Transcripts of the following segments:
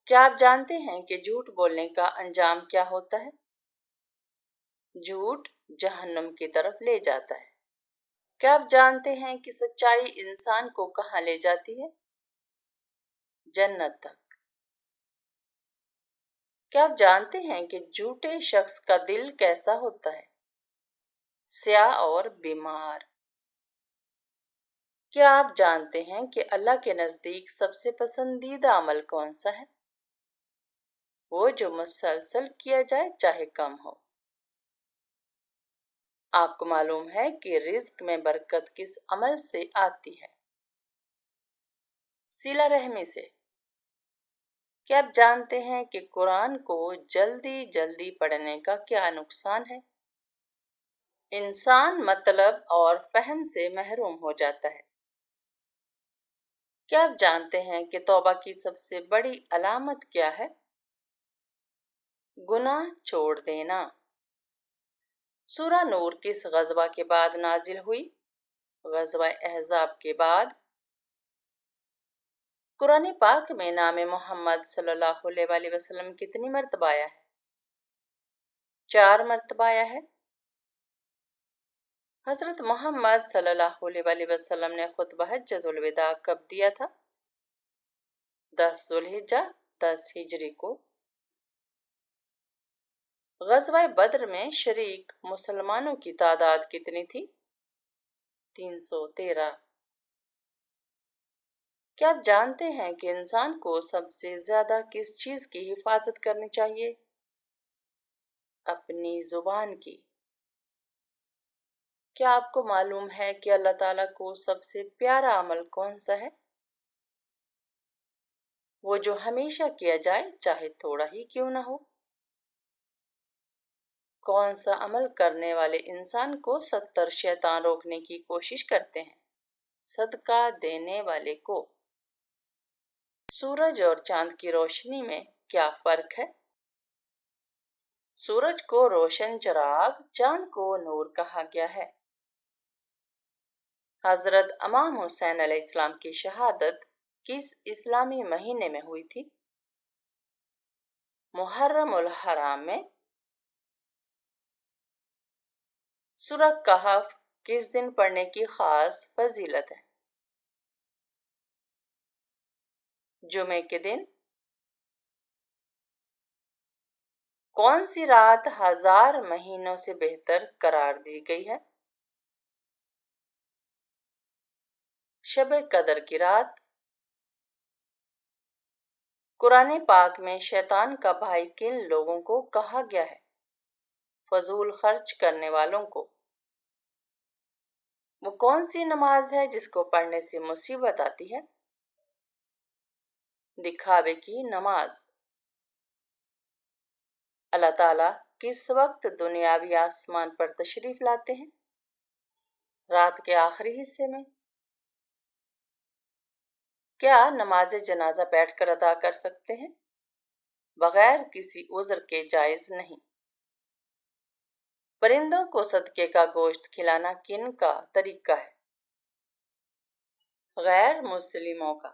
کیا آپ جانتے ہیں کہ جھوٹ بولنے کا انجام کیا ہوتا ہے؟ جھوٹ جہنم کی طرف لے جاتا ہے۔ کیا آپ جانتے ہیں کہ سچائی انسان کو کہاں لے جاتی ہے؟ جنت تک۔ کیا آپ جانتے ہیں کہ جھوٹے شخص کا دل کیسا ہوتا ہے؟ سیاہ اور بیمار۔ کیا آپ جانتے ہیں کہ اللہ کے نزدیک سب سے پسندیدہ عمل کون سا ہے؟ وہ جو مسلسل کیا جائے چاہے کم ہو۔ آپ کو معلوم ہے کہ رزق میں برکت کس عمل سے آتی ہے؟ صلہ رحمی سے۔ کیا آپ جانتے ہیں کہ قرآن کو جلدی جلدی پڑھنے کا کیا نقصان ہے؟ انسان مطلب اور فہم سے محروم ہو جاتا ہے۔ کیا آپ جانتے ہیں کہ توبہ کی سب سے بڑی علامت کیا ہے؟ گناہ چھوڑ دینا۔ سورہ نور کس غزوہ کے بعد نازل ہوئی؟ غزوہ احزاب کے بعد۔ قرآن پاک میں نام محمد صلی اللہ علیہ وسلم کتنی مرتبہ آیا ہے؟ 4 مرتبہ آیا ہے۔ حضرت محمد صلی اللہ علیہ وسلم نے خطبہ حجۃ الوداع کب دیا تھا؟ 10 ذوالحجہ 10 ہجری کو۔ غزوہ بدر میں شریک مسلمانوں کی تعداد کتنی تھی؟ 313۔ کیا آپ جانتے ہیں کہ انسان کو سب سے زیادہ کس چیز کی حفاظت کرنی چاہیے؟ اپنی زبان کی۔ کیا آپ کو معلوم ہے کہ اللہ تعالیٰ کو سب سے پیارا عمل کون سا ہے؟ وہ جو ہمیشہ کیا جائے چاہے تھوڑا ہی کیوں نہ ہو۔ کون سا عمل کرنے والے انسان کو 70 شیطان روکنے کی کوشش کرتے ہیں؟ صدقہ دینے والے کو۔ سورج اور چاند کی روشنی میں کیا فرق ہے؟ سورج کو روشن چراغ، چاند کو نور کہا گیا ہے۔ حضرت امام حسین علیہ السلام کی شہادت کس اسلامی مہینے میں ہوئی تھی؟ محرم الحرام میں۔ سورہ کہف کس دن پڑھنے کی خاص فضیلت ہے؟ جمعے کے دن۔ کون سی رات 1000 مہینوں سے بہتر قرار دی گئی ہے؟ شب قدر کی رات۔ قرآن پاک میں شیطان کا بھائی کن لوگوں کو کہا گیا ہے؟ فضول خرچ کرنے والوں کو۔ وہ کون سی نماز ہے جس کو پڑھنے سے مصیبت آتی ہے؟ دکھاوے کی نماز۔ اللہ تعالیٰ کس وقت دنیاوی آسمان پر تشریف لاتے ہیں؟ رات کے آخری حصے میں۔ کیا نماز جنازہ بیٹھ کر ادا کر سکتے ہیں؟ بغیر کسی عذر کے جائز نہیں۔ پرندوں کو صدقے کا گوشت کھلانا کن کا طریقہ ہے؟ غیر مسلموں کا۔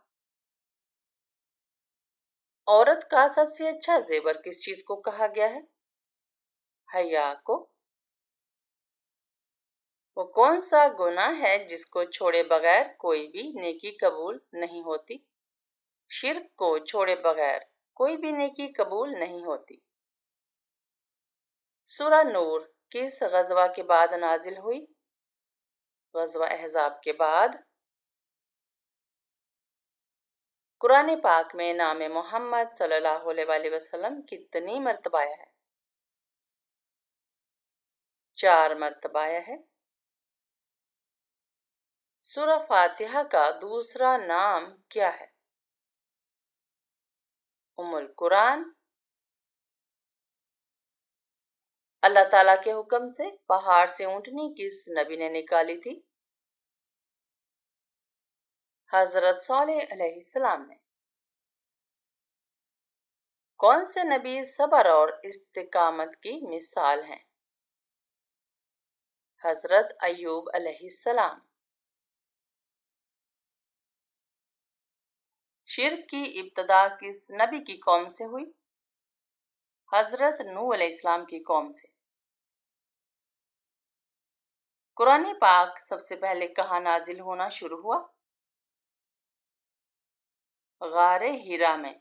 عورت کا سب سے اچھا زیور کس چیز کو کہا گیا ہے؟ حیا کو۔ وہ کون سا گناہ ہے جس کو چھوڑے بغیر کوئی بھی نیکی قبول نہیں ہوتی؟ شرک کو چھوڑے بغیر کوئی بھی نیکی قبول نہیں ہوتی۔ سورہ نور کس غزوہ کے بعد نازل ہوئی؟ غزوہ احزاب کے بعد۔ قرآن پاک میں نام محمد صلی اللہ علیہ وسلم کتنی مرتبہ آیا ہے؟ 4 مرتبہ آیا ہے۔ سورہ فاتحہ کا دوسرا نام کیا ہے؟ ام القرآن۔ اللہ تعالیٰ کے حکم سے پہاڑ سے اونٹنی کس نبی نے نکالی تھی؟ حضرت صالح علیہ السلام نے۔ کون سے نبی صبر اور استقامت کی مثال ہیں؟ حضرت ایوب علیہ السلام۔ शिर्क की इब्तदा किस नबी की कौम से हुई? हजरत नूह अलैहिस्सलाम की कौम से। कुरान पाक सबसे पहले कहाँ नाजिल होना शुरू हुआ? गारे हिरा में।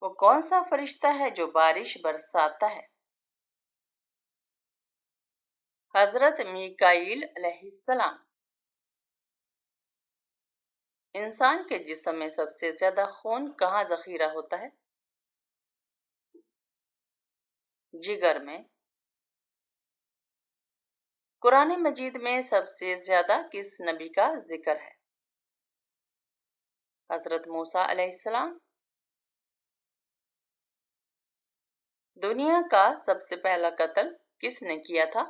वो कौन सा फरिश्ता है जो बारिश बरसाता है? हजरत मीकाईल अलैहिस्सलाम। इंसान के जिस्म में सबसे ज्यादा खून कहाँ जखीरा होता है? जिगर में। कुरान मजीद में सबसे ज्यादा किस नबी का जिक्र है? हजरत मूसा अलैहिस्सलाम। दुनिया का सबसे पहला कत्ल किसने किया था?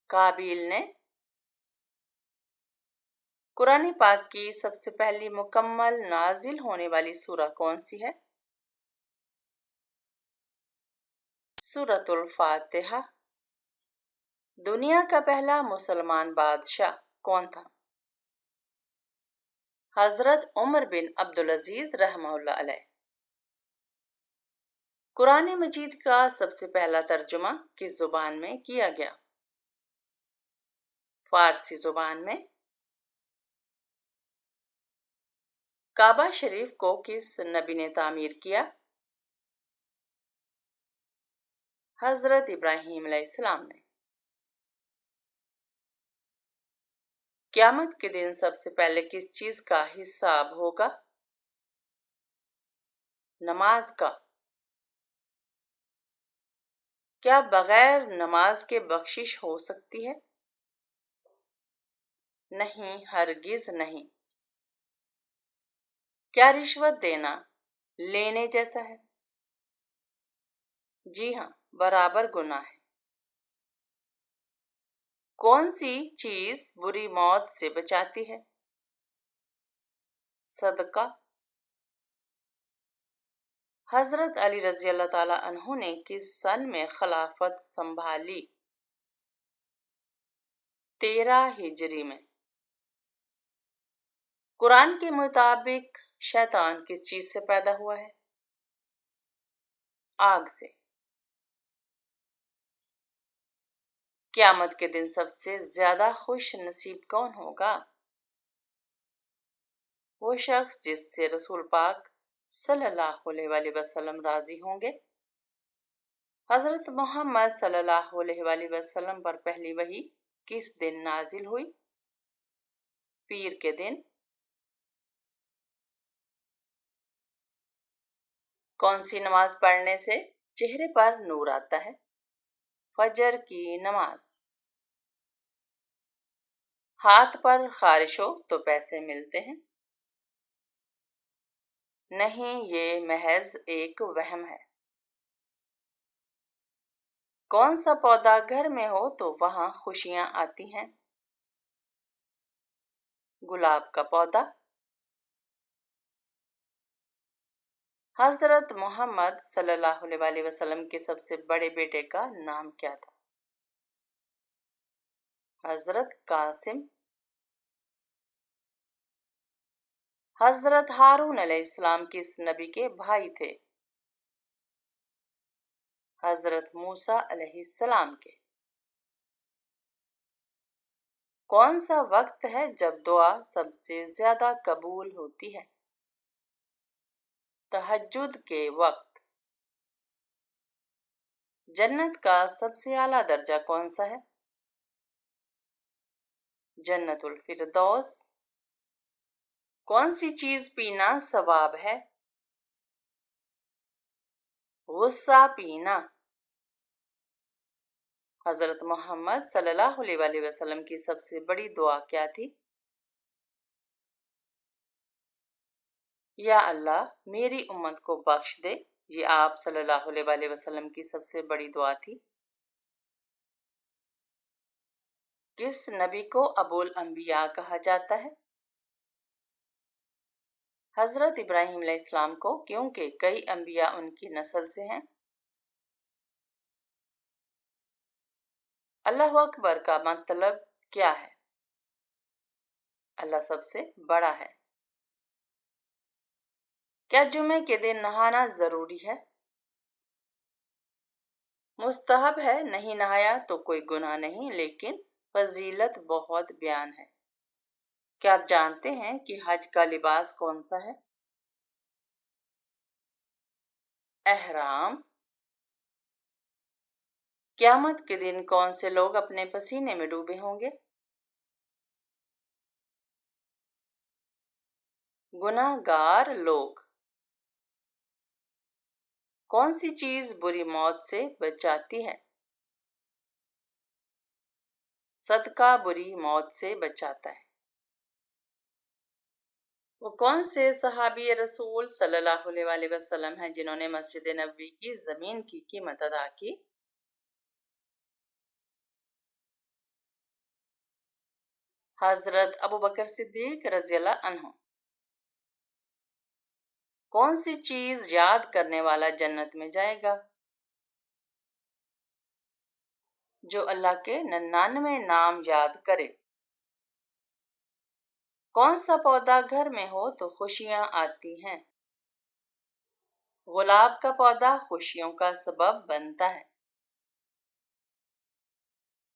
काबिल ने। कुरान पाक की सबसे पहली मुकम्मल नाजिल होने वाली सूरा कौन सी है? सूरतुल फातिहा। दुनिया का पहला मुसलमान बादशाह कौन था? हजरत उमर बिन अब्दुल अजीज रहमहुल्लाह अलैह। कुरान मजीद का सबसे पहला तर्जुमा किस जुबान में किया गया? फारसी जुबान में। काबा शरीफ को किस नबी ने तामीर किया? हजरत इब्राहीम अलैहिस्सलाम ने। क़यामत के दिन सबसे पहले किस चीज का हिसाब होगा? नमाज का। क्या बगैर नमाज के बख्शिश हो सकती है? नहीं, हरगिज नहीं। क्या रिश्वत देना लेने जैसा है? जी हाँ, बराबर गुनाह है। कौन सी चीज बुरी मौत से बचाती है? सदका। हजरत अली रजी अल्लाह ताला अन्हु ने किस सन में खिलाफत संभाली? 13 हिजरी में। कुरान के मुताबिक शैतान किस चीज से पैदा हुआ है? आग से। क़यामत के दिन सबसे ज्यादा खुश नसीब कौन होगा? वो शख्स जिससे रसूल पाक सल्लल्लाहु अलैहि वसल्लम राजी होंगे। हजरत मोहम्मद सल्लल्लाहु अलैहि वसल्लम पर पहली वही किस दिन नाजिल हुई? पीर के दिन। कौन सी नमाज पढ़ने से चेहरे पर नूर आता है? फजर की नमाज। हाथ पर खारिश हो तो पैसे मिलते हैं? नहीं, ये महज एक वहम है। कौन सा पौधा घर में हो तो वहां खुशियां आती हैं? गुलाब का पौधा। हजरत मोहम्मद सल्लल्लाहु अलैहि वसल्लम के सबसे बड़े बेटे का नाम क्या था? हजरत कासिम। हजरत हारून अलैहिस्सलाम किस नबी के भाई थे? हजरत मूसा अलैहिस्सलाम के। कौन सा वक्त है जब दुआ सबसे ज्यादा कबूल होती है? तहज्जुद के वक्त। जन्नत का सबसे आला दर्जा कौन सा है? जन्नतुल फिरदौस। कौन सी चीज पीना सवाब है? गुस्सा पीना। हजरत मोहम्मद सल्लल्लाहु अलैहि वसल्लम की सबसे बड़ी दुआ क्या थी? या अल्लाह मेरी उम्मत को बख्श दे। ये आप सल्लल्लाहु अलैहि वसल्लम की सबसे बड़ी दुआ थी। किस नबी को अबुल अंबिया कहा जाता है? हजरत इब्राहीम अलैहिस्सलाम को, क्योंकि कई अंबिया उनकी नस्ल से हैं। अल्लाह अकबर का मतलब क्या है? अल्लाह सबसे बड़ा है। क्या जुमे के दिन नहाना जरूरी है? मुस्तहब है, नहीं नहाया तो कोई गुनाह नहीं, लेकिन फजीलत बहुत बयान है। क्या आप जानते हैं कि हज का लिबास कौन सा है? एहराम। क़यामत के दिन कौन से लोग अपने पसीने में डूबे होंगे? गुनाहगार लोग। कौन सी चीज बुरी मौत से बचाती है? सदका बुरी मौत से बचाता है। वो कौन से सहाबी रसूल सल्लल्लाहु अलैहि वसल्लम हैं जिन्होंने मस्जिद नबवी की जमीन की कीमत अदा की? हजरत अबू बकर सिद्दीक रज़ियल्लाहु अन्हु। कौन सी चीज याद करने वाला जन्नत में जाएगा? जो अल्लाह के 99 नाम याद करे। कौन सा पौधा घर में हो तो खुशियां आती हैं? गुलाब का पौधा खुशियों का सबब बनता है।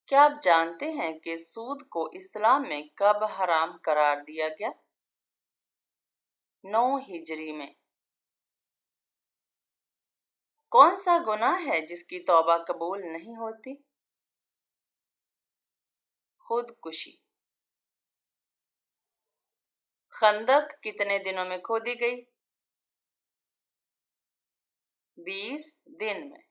क्या आप जानते हैं कि सूद को इस्लाम में कब हराम करार दिया गया? 9 हिजरी में। कौन सा गुनाह है जिसकी तौबा कबूल नहीं होती? खुदकुशी। खंदक कितने दिनों में खोदी गई? 20 दिन में।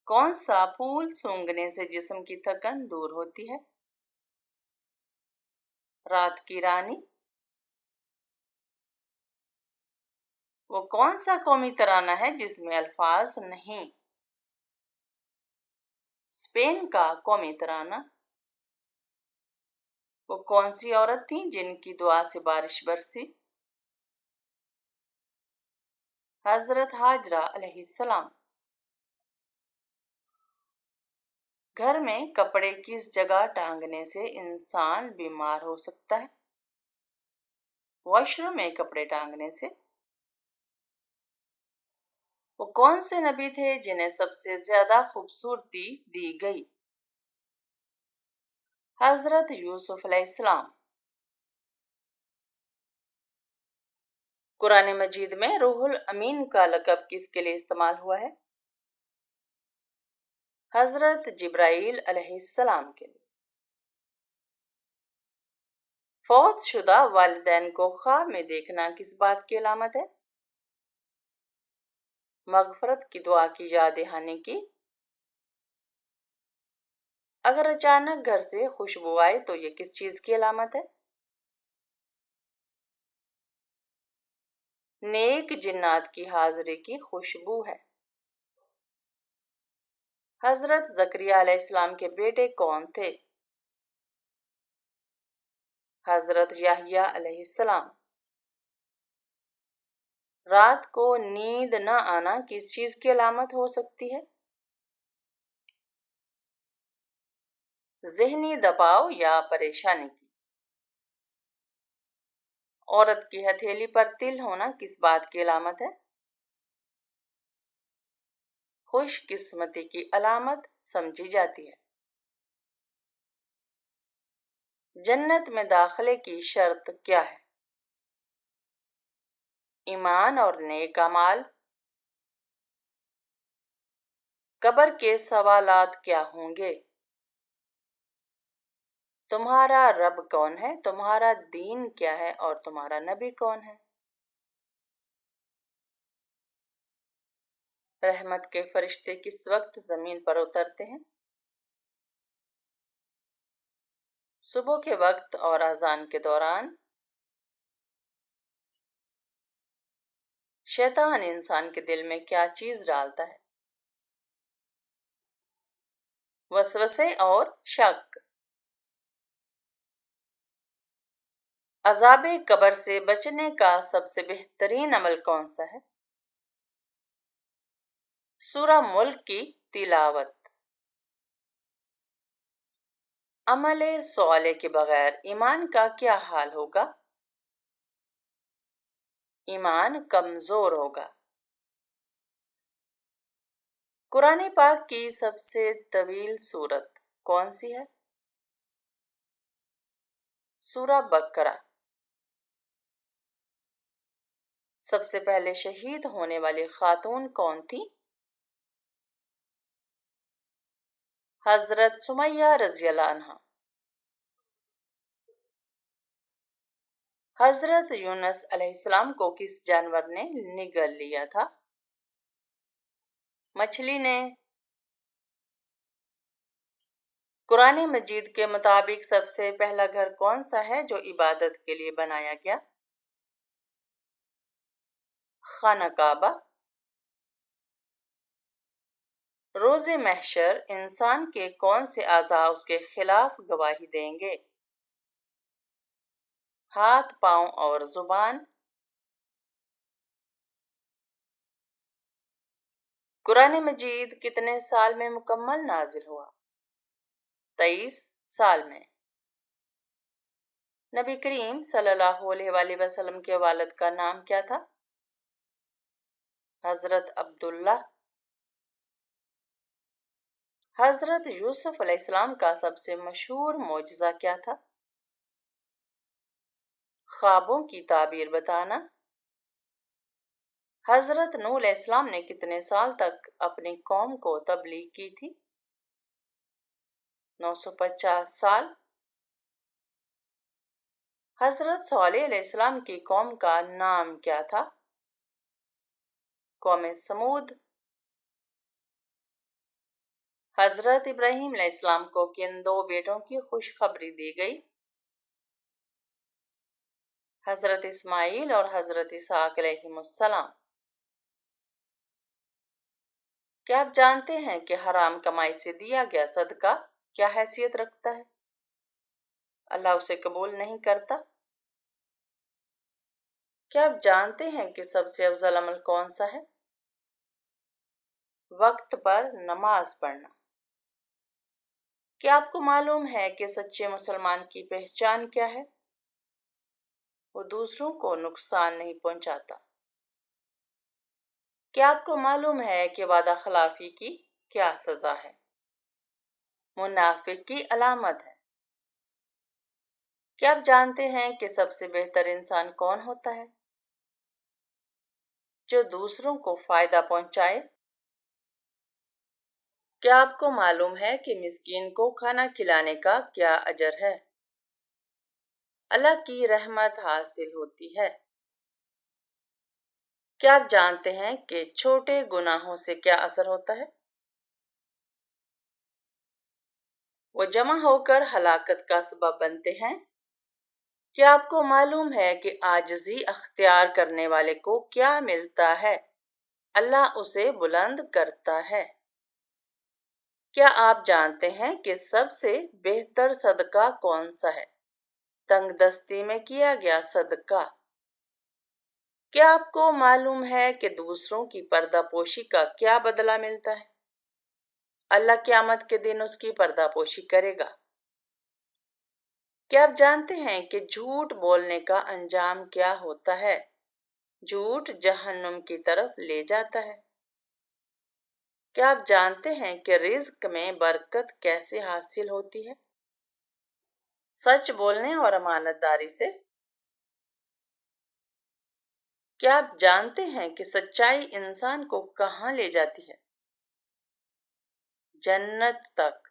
कौन सा फूल सूंघने से जिस्म की थकन दूर होती है? रात की रानी। वो कौन सा कौमी तराना है जिसमें अल्फाज नहीं? स्पेन का कौमी तराना। वो कौन सी औरत थी जिनकी दुआ से बारिश बरसी? हजरत हाजरा अलैहिस्सलाम। घर में कपड़े किस जगह टांगने से इंसान बीमार हो सकता है? वॉशरूम में कपड़े टांगने से। वो कौन से नबी थे जिन्हें सबसे ज्यादा खूबसूरती दी गई? हजरत यूसुफ अलैहिस्सलाम। कुरान मजीद में रूहुल अमीन का लक़ब किसके लिए इस्तेमाल हुआ है? हजरत जिब्राइल अलैहिस्सलाम के लिए। फौत शुदा वालिदैन को ख्वाब में देखना किस बात की अलामत है? मगफरत की दुआ की याद दहानी की। अगर अचानक घर से खुशबू आए तो ये किस चीज की अलामत है? नेक जिन्नात की हाजिरी की खुशबू है। हजरत जकरिया अलैहिस्सलाम के बेटे कौन थे? हजरत याहिया अलैहिस्सलाम। रात को नींद न आना किस चीज की अलामत हो सकती है? ज़हनी दबाव या परेशानी की। औरत की हथेली पर तिल होना किस बात की अलामत है? खुशकिस्मती की अलामत समझी जाती है। जन्नत में दाखिले की शर्त क्या है? ईमान और नेक अमाल। कब्र के सवालात क्या होंगे? तुम्हारा रब कौन है, तुम्हारा दीन क्या है और तुम्हारा नबी कौन है? रहमत के फरिश्ते किस वक्त जमीन पर उतरते हैं? सुबह के वक्त और अजान के दौरान। शैतान इंसान के दिल में क्या चीज डालता है? वसवसे और शक। अजाबे कब्र से बचने का सबसे बेहतरीन अमल कौन सा है? सूरा मुल्क की तिलावत। अमले सौले के बगैर ईमान का क्या हाल होगा? ईमान कमजोर होगा। कुरान पाक की सबसे तवील सूरत कौन सी है? सूरा बकरा। सबसे पहले शहीद होने वाली खातून कौन थी? हजरत सुमैया रज़ियल्लाहु अन्हा। हजरत यूनुस अलैहिस्सलाम को किस जानवर ने निगल लिया था? मछली ने। कुरान मजीद के मुताबिक सबसे पहला घर कौन सा है जो इबादत के लिए बनाया गया? खाना काबा। रोज़े महशर इंसान के कौन से आज़ा उसके खिलाफ गवाही देंगे? हाथ, पाँव और जुबान। कुरान मजीद कितने साल में मुकम्मल नाजिल हुआ? 23 साल में। नबी करीम सल्लल्लाहु अलैहि वसल्लम के वालिद का नाम क्या था? हजरत अब्दुल्ला। हजरत यूसुफ अलैहिस्सलाम का सबसे मशहूर मोजज़ा क्या था? ख्वाबों की ताबीर बताना। हजरत नूह अलैहिस्सलाम ने कितने साल तक अपनी कौम को तबलीग की थी? 950 साल। हजरत सॉलेह अलैहिस्सलाम की कौम का नाम क्या था? कौम समूद। हजरत इब्राहीम अलैहिस्सलाम को किन दो बेटों की खुशखबरी दी गई? हजरत इस्माइल और हजरत इसहाक अलैहिमुस्सलाम। क्या आप जानते हैं कि हराम कमाई से दिया गया सदका क्या हैसियत रखता है? अल्लाह उसे कबूल नहीं करता। क्या आप जानते हैं कि सबसे अफजल अमल कौन सा है? वक्त पर नमाज पढ़ना। क्या आपको मालूम है कि सच्चे मुसलमान की पहचान क्या है? वो दूसरों को नुकसान नहीं पहुंचाता। क्या आपको मालूम है कि वादा खिलाफी की क्या सजा है? मुनाफिक की अलामत है। क्या आप जानते हैं कि सबसे बेहतर इंसान कौन होता है? जो दूसरों को फायदा पहुंचाए। क्या आपको मालूम है कि मिस्कीन को खाना खिलाने का क्या अजर है? अल्लाह की रहमत हासिल होती है। क्या आप जानते हैं कि छोटे गुनाहों से क्या असर होता है? वो जमा होकर हलाकत का सबब बनते हैं। क्या आपको मालूम है कि आजिज़ी अख्तियार करने वाले को क्या मिलता है? अल्लाह उसे बुलंद करता है। क्या आप जानते हैं कि सबसे बेहतर सदका कौन सा है? तंगदस्ती में किया गया सदका। क्या आपको मालूम है कि दूसरों की पर्दापोशी का क्या बदला मिलता है? अल्लाह क़यामत के दिन उसकी पर्दापोशी करेगा। क्या आप जानते हैं कि झूठ बोलने का अंजाम क्या होता है? झूठ जहन्नुम की तरफ ले जाता है। क्या आप जानते हैं कि रिज्क में बरकत कैसे हासिल होती है? सच बोलने और अमानतदारी से। क्या आप जानते हैं कि सच्चाई इंसान को कहाँ ले जाती है? जन्नत तक।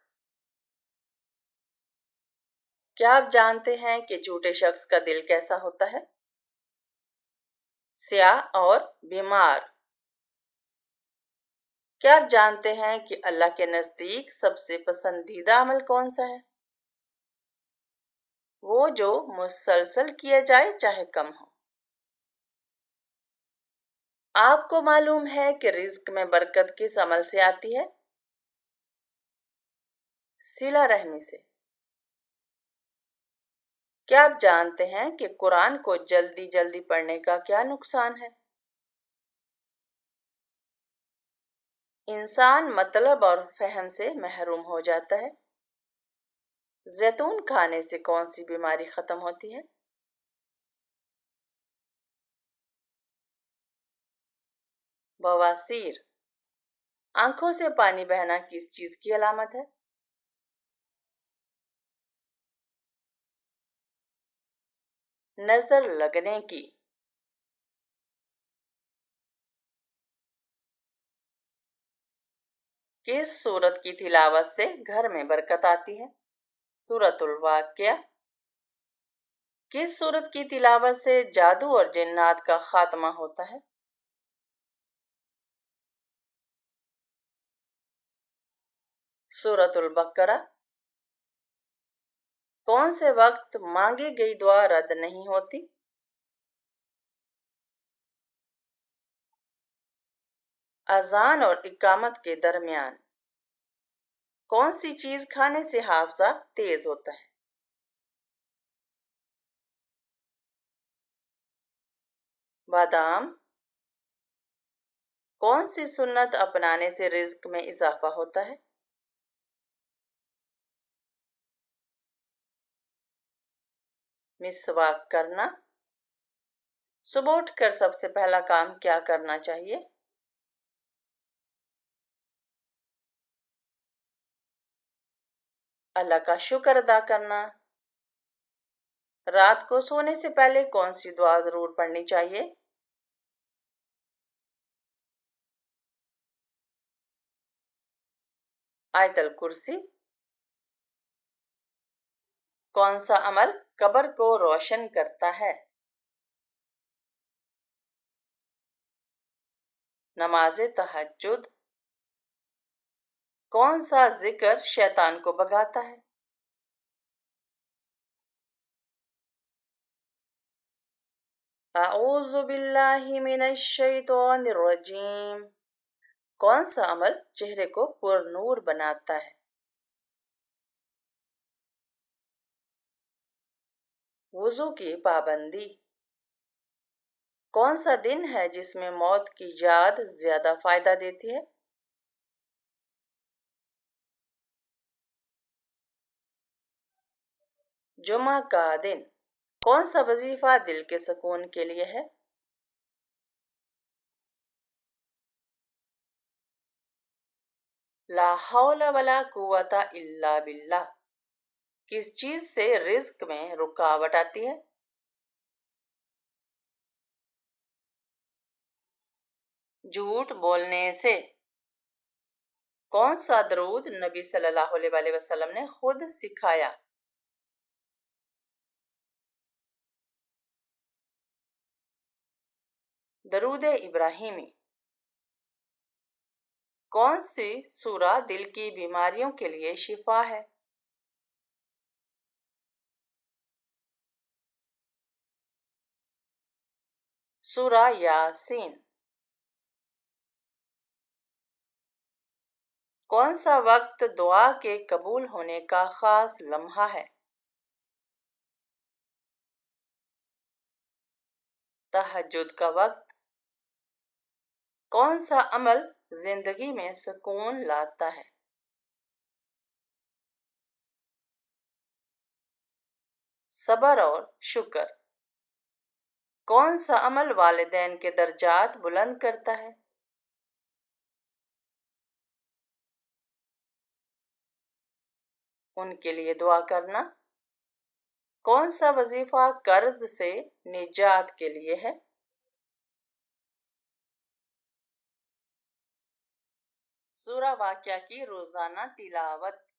क्या आप जानते हैं कि झूठे शख्स का दिल कैसा होता है? स्याह और बीमार। क्या आप जानते हैं कि अल्लाह के नज़दीक सबसे पसंदीदा अमल कौन सा है? वो जो मुसलसल किया जाए चाहे कम हो। आपको मालूम है कि रिज्क में बरकत किस अमल से आती है? सिला रहमी से। क्या आप जानते हैं कि कुरान को जल्दी जल्दी पढ़ने का क्या नुकसान है? इंसान मतलब और फहम से महरूम हो जाता है। जैतून खाने से कौन सी बीमारी खत्म होती है? बवासीर। आंखों से पानी बहना किस चीज की अलामत है? नजर लगने की। किस सूरत की तिलावत से घर में बरकत आती है? सूरतुल वाक़िया। किस सूरत की तिलावत से जादू और जिन्नात का खात्मा होता है? सूरतुल बकरा। कौन से वक्त मांगी गई दुआ रद्द नहीं होती? अजान और इकामत के दरमियान। कौन सी चीज खाने से हाफजा तेज होता है? बादाम। कौन सी सुन्नत अपनाने से रिज्क में इजाफा होता है? मिसवाक करना। सुबह उठकर सबसे पहला काम क्या करना चाहिए? अल्लाह का शुक्र अदा करना। रात को सोने से पहले कौन सी दुआ जरूर पढ़नी चाहिए? आयतल कुर्सी। कौन सा अमल कब्र को रोशन करता है? नमाज तहज्जुद। कौन सा जिक्र शैतान को भगाता है? अऊज़ु बिल्लाहि मिनश शैतानिर रजीम। कौन सा अमल चेहरे को पुरनूर बनाता है? वुजू की पाबंदी। कौन सा दिन है जिसमें मौत की याद ज्यादा फायदा देती है? जुमा का दिन। कौन सा वजीफा दिल के सुकून के लिए है? ला हौला वला कुव्वता इल्ला बिल्लाह। किस चीज से रिज्क में रुकावट आती है? झूठ बोलने से। कौन सा दरूद नबी सल्लल्लाहु अलैहि वसल्लम ने खुद सिखाया? दरूद इब्राहिमी। कौन सी सूरा दिल की बीमारियों के लिए शिफा है? सूरा यासीन। कौन सा वक्त दुआ के कबूल होने का खास लम्हा है? तहज्जुद का वक्त। कौन सा अमल जिंदगी में सुकून लाता है? सबर और शुक्र। कौन सा अमल वालिदैन के दर्जात बुलंद करता है? उनके लिए दुआ करना। कौन सा वजीफा कर्ज से निजात के लिए है? सूरा वाक़िया की रोजाना तिलावत।